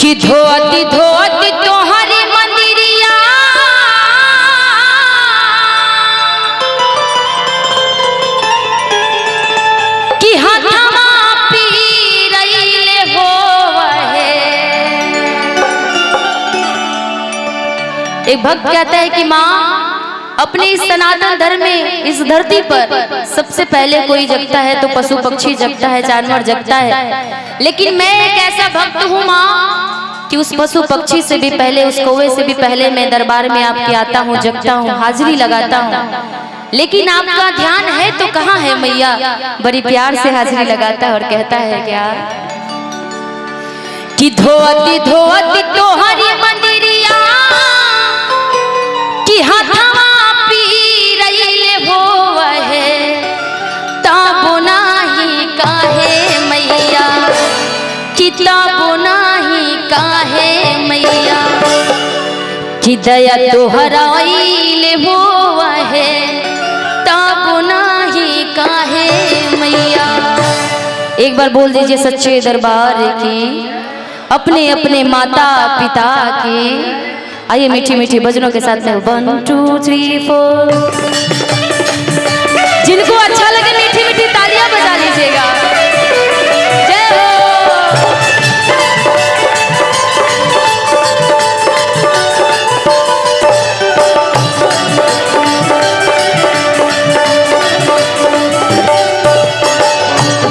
कि धोती धोती तोहरी मंदिरिया कि हथवा पीरैले होवहे। एक भक्त कहता है कि माँ अपने इस सनातन धर्म में इस धरती पर सबसे पहले कोई जगता है तो पशु पक्षी जगता है, जानवर जगता है, लेकिन मैं एक ऐसा भक्त हूँ माँ कि उस पशु पक्षी से भी पहले, उस कौवे से भी पहले मैं दरबार में आपके आता हूँ, जगता हूँ, हाजिरी लगाता हूँ। लेकिन आपका ध्यान है तो कहाँ है मैया? बड़ी प्यार से हाजिरी लगाता है और कहता है क्या कि धोती धोती तोहरी मंदिरिया कि हथवा पीरैले होवहे। ताबो नाही काहे मैया कि ताबो नाही काहे मैया कि दया तोहरा आइले होवहे। ताबो नाही काहे मैया। एक बार बोल दीजिए सच्चे दरबार की, अपने अपने माता पिता की। आइए मीठी मीठी भजनों के साथ में 1 2 3 4। जिनको अच्छा लगे मीठी मीठी तालियां बजा लीजिएगा। जय हो।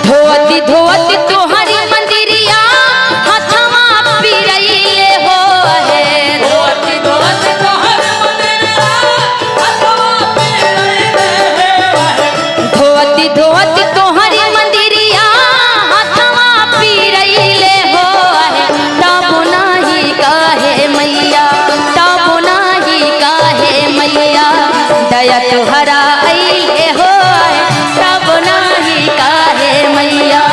धोती धोती तोहरी मंदिरिया हथवा पीरैले होवहे। धोती धोती तोहरी मंदिरिया हथवा पीरैले होवहे। धोती धोती तोहरी मंदिरिया हथवा पीरैले होवहे। ताबो नाही काहे मैया, ताबो नाही काहे मैया दया तोहरा आइले होवहे। ताबो नाही काहे मैया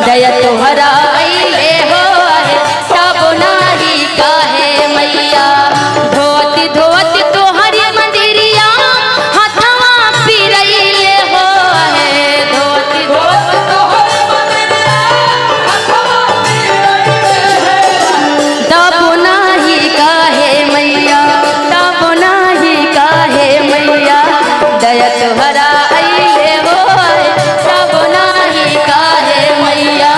दया तोहरा आइले होवहे। ताबो नाही काहे मैया। धोती धोती तोहरी मंदिरिया हथवा पीरैले होवहे। धोती धोती तोहरी मंदिरिया हथवा पीरैले होवहे। ताबो नाही काहे मैया, ताबो नाही काहे मैया दया तोहरा आइले होवहे। ताबो नाही काहे मैया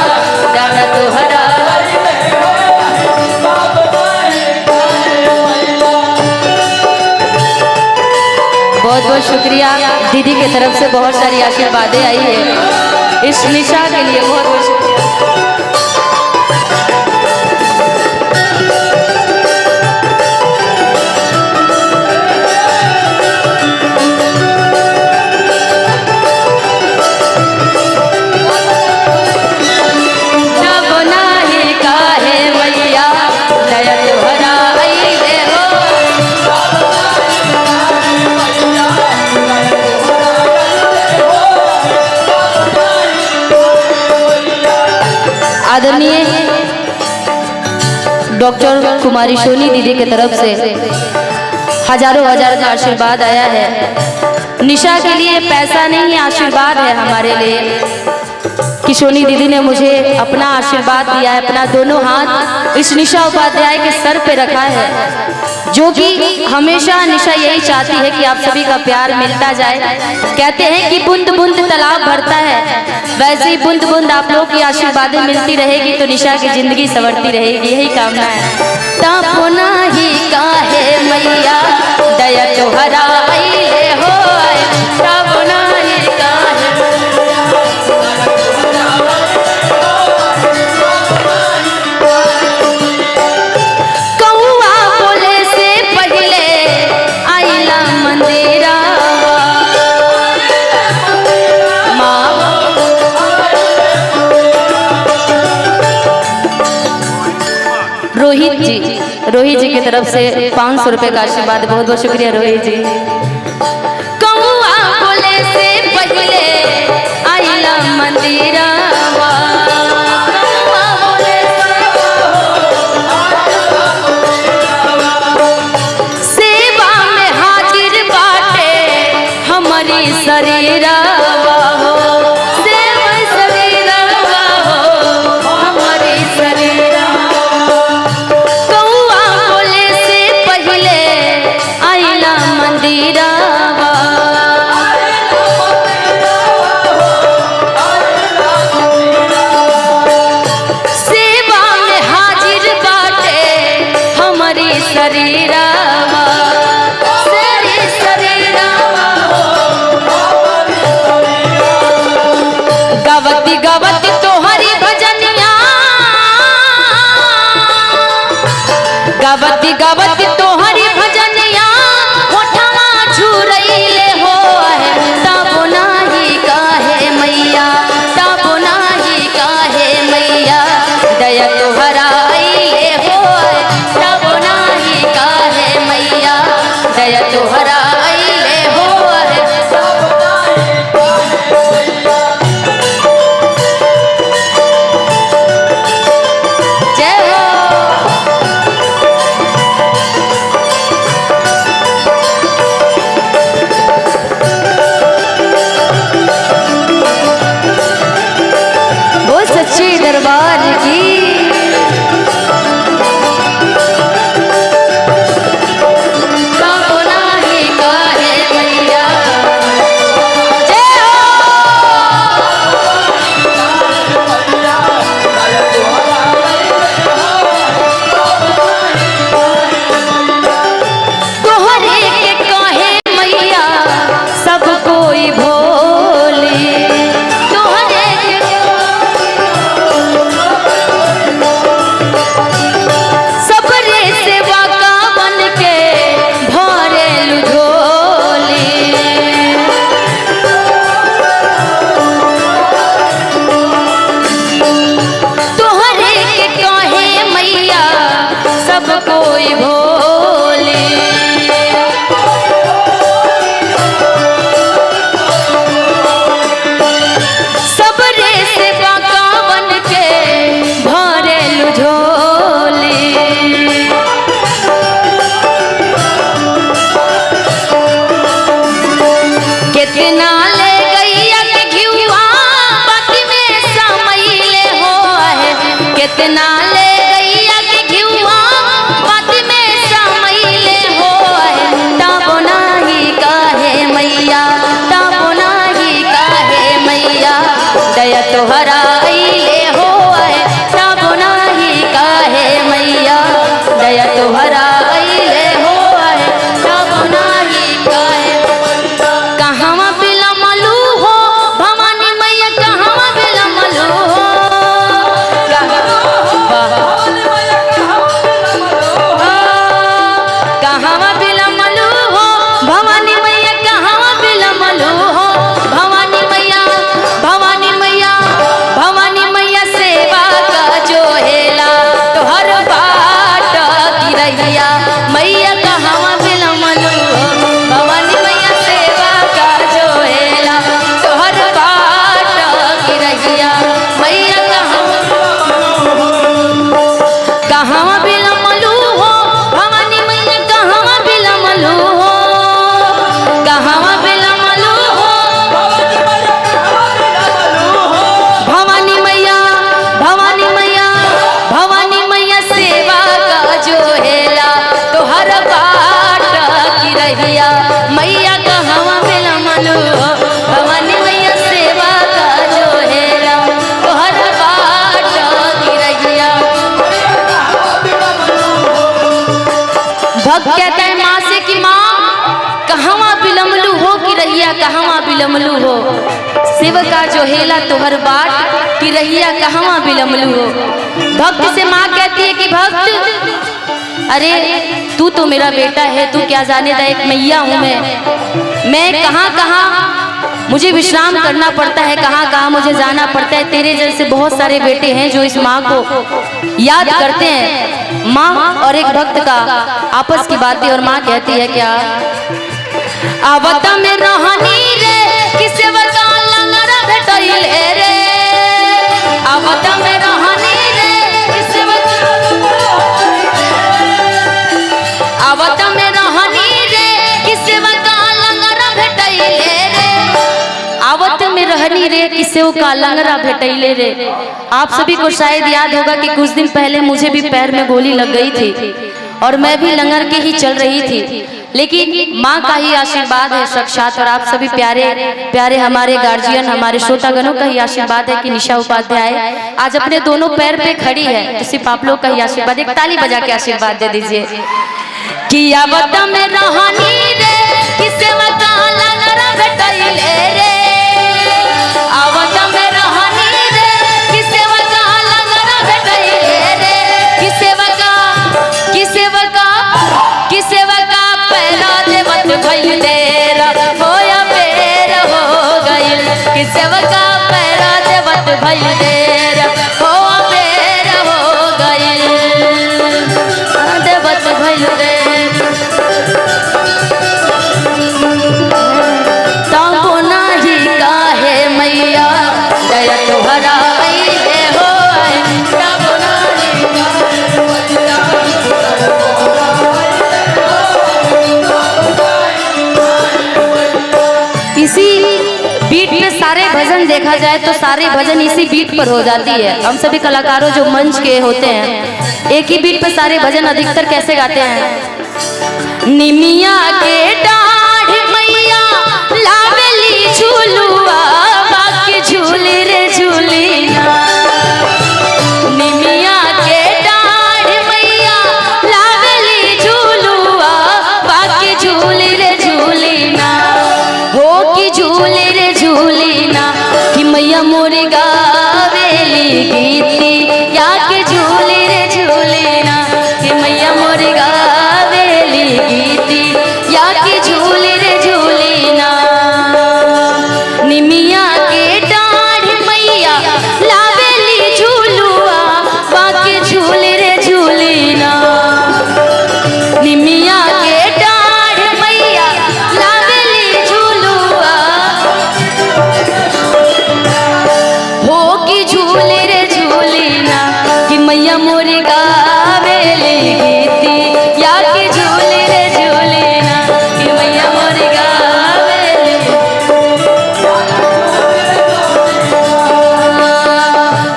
दया तोहरा आइले होवहे। ताबो नाही काहे मैया। बहुत बहुत शुक्रिया दीदी की तरफ से, बहुत सारी आशीर्वादें आई है इस निशा के लिए। बहुत बहुत शुक्रिया। ताबो नाही काहे मैया दया तोहरा आइले होवहे। आदरणीय डॉक्टर कुमारी सोनी दीदी की तरफ से हजारों हजार का आशीर्वाद आया है। निशा के लिए पैसा नहीं, आशीर्वाद है हमारे लिए कि सोनी दीदी ने मुझे अपना आशीर्वाद दिया है, अपना दोनों हाथ इस निशा उपाध्याय के सर पे रखा है, जो कि हमेशा निशा यही चाहती है कि आप सभी का प्यार मिलता जाए। कहते हैं कि बूंद बूंद तालाब भरता है, वैसे ही बूंद बूंद आप लोग की आशीर्वादें मिलती रहेगी तो निशा की जिंदगी संवरती रहेगी, यही कामना है। ताबो नाही काहे मैया दया तोहरा आइले होवहे। ताबो नाही काहे कौआ बोले से पहले आइला मंदिरावा। रोहित जी की तरफ से 500 रुपए का आशीर्वाद, बहुत बहुत शुक्रिया रोहित जी। कौआ बोले से पहले आइला मंदिरावा। कौआ बोले से सेवा में हाजिर बाटे हमारी शरीरवा हो। सेवा शरीरवा हो हमारी शरीरवा। शरीरावा सरी शरीरावा गवती गवती तोहरी भजनिया गवती गवती तोहरी भजनिया होठवा झुरैले हो है तब नाही काहे मैया तब नाही काहे मैया दया तोहरा आइले हो है तब नाही काहे मैया दया तोहरा आइले हो है जय हो सच्चे दरबार की कोई भोले सबरे से बाका बन के भरे लुझोले कितना ले गैया के घिउआ बाती में समैले हो है कितना ले गैया के घिउआ दया तोहरा आइले हो तब नाही काहे मैया दया तोहरा आइले हो तब नाही काहे कहवा बिलमलू हो भवानी मैया कहवा बिलमलू हो कहवा बिलमलू हो भवानी मैया कहवा बिलमलू हो भवानी मैया भवानी मैया सेवा का जो हेला तो हर बाट की रहिया मैया कहवा बिलमलू भवानी मैया सेवा का जो हेला तो हर बाट की रहिया मैया कहवा बिलमलू हो भवानी मैया कहवा बिलमलू हो कहवा बिलमलू हो भवानी मैया सेवा का जो हेला तो हर बाट की रहिया मैया कहवा बिलमलू भवानी मैया सेवा का जो हेला तो हर बाट की रहिया भक्त कहता है माँ से कि माँ कहवा बिलमलू हो कि रहिया कहवा बिलमलू हो शिव का जो हेला तोहर बाट की रहिया कहवा बिलमलू हो भक्त से माँ कहती है कि भक्त अरे तू तो मेरा बेटा है तू क्या जाने दा एक मैया हूँ मैं कहाँ कहाँ मुझे विश्राम करना पड़ता है कहाँ कहाँ मुझे जाना पड़ता है तेरे जैसे बहुत सारे बेटे हैं जो इस माँ को याद करते हैं माँ और एक भक्त का आपस की बातें और माँ कहती है क्या आवत में रहनी रे किसे बता लंगरा भेटैले रे आवत में रहनी रे किसे आवत में रहनी रे किसे बता लंगरा भेटैले रे आवत में रहनी रे किसे का लंगरा भेटैले रे। आप सभी को शायद याद होगा कि कुछ दिन पहले मुझे भी पैर में गोली लग गई थी और मैं भी लंगर के ही चल रही थी। लेकिन माँ का ही आशीर्वाद है साक्षात। और आप सभी प्यारे प्यारे हमारे गार्जियन, हमारे श्रोतागणों का ही आशीर्वाद है कि निशा उपाध्याय आज अपने दोनों पैर पे खड़ी है। तो सिर्फ आप लोग का ही आशीर्वाद, एक ताली बजा के आशीर्वाद दे दीजिए। कि आवत में रहनी रे किसे मका लंगरा भेटैले रे, आवत में रहनी रे किसे मका लंगरा भेटैले रे, किसे मका पैरा देवत भइल देर होया बेर हो गइल, किसे मका पैरा देवत भइल देर हो बेर हो गइल, देवत भइल देर। इसी बीट पे सारे भजन देखा जाए तो सारे भजन इसी बीट पर हो जाती है। हम सभी कलाकारों जो मंच के होते हैं एक ही बीट पे सारे भजन अधिकतर कैसे गाते हैं। निमिया के डाढ़ मैया लावेली झूलुआ बाकी झूली रे झूली ना, निमिया के डाढ़ मैया लावेली झूलुआ बाकी झूली रे झूली ना, हो की झूली रे झूली ना, कि मैया मोरी गावेली गीती या के झूली रे झूली ना, कि मैया मोरी गावेली गीती या के झूली रे झूली ना। निमिया के डाढ़ मैया लावेली झूलुआ बाकी झूली रे झूली ना, निमिया के डाढ़ मैया लावेली झूलुआ हो की झूली रे झूली ना, कि मैया मोरी गावेली गीती या की झूली रे झूली ना, कि मैया मोरी गावेली।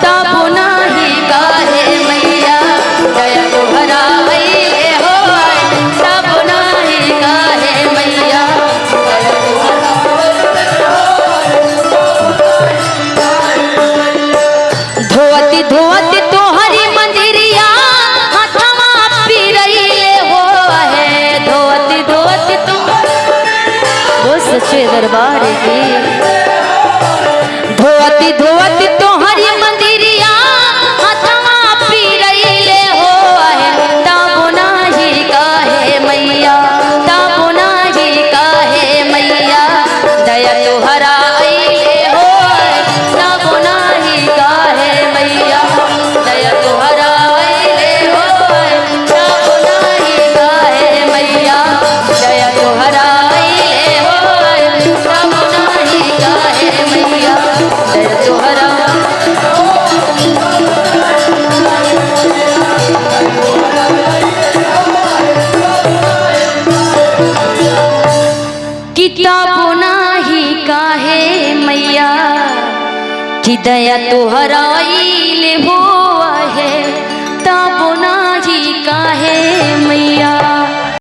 ताबो नाही काहे मैया दया तोहरा भइले हो, ताबो नाही काहे मैया दया धोती धोती तोहरी मंदिरिया हाथवा पिरैले हो है, धोती धोती तो वो सच्चे दरबार की, धोती धोती तोहरी मंदिरिया हाथवा पिरैले हो है, ताबो नाही काहे मैया, ताबो नाही काहे मैया दया तोहरा अइले हो, ताबो नाही काहे मैया दया तोहरा अइले हो, ताबो नाही काहे मैया दया तोहरा अइले हो, ताबो नाही काहे मैया दया तोहरा। किताबो नाही काहे मैया कि दया तोहरा अइले हो है, ताबो नाही काहे मैया।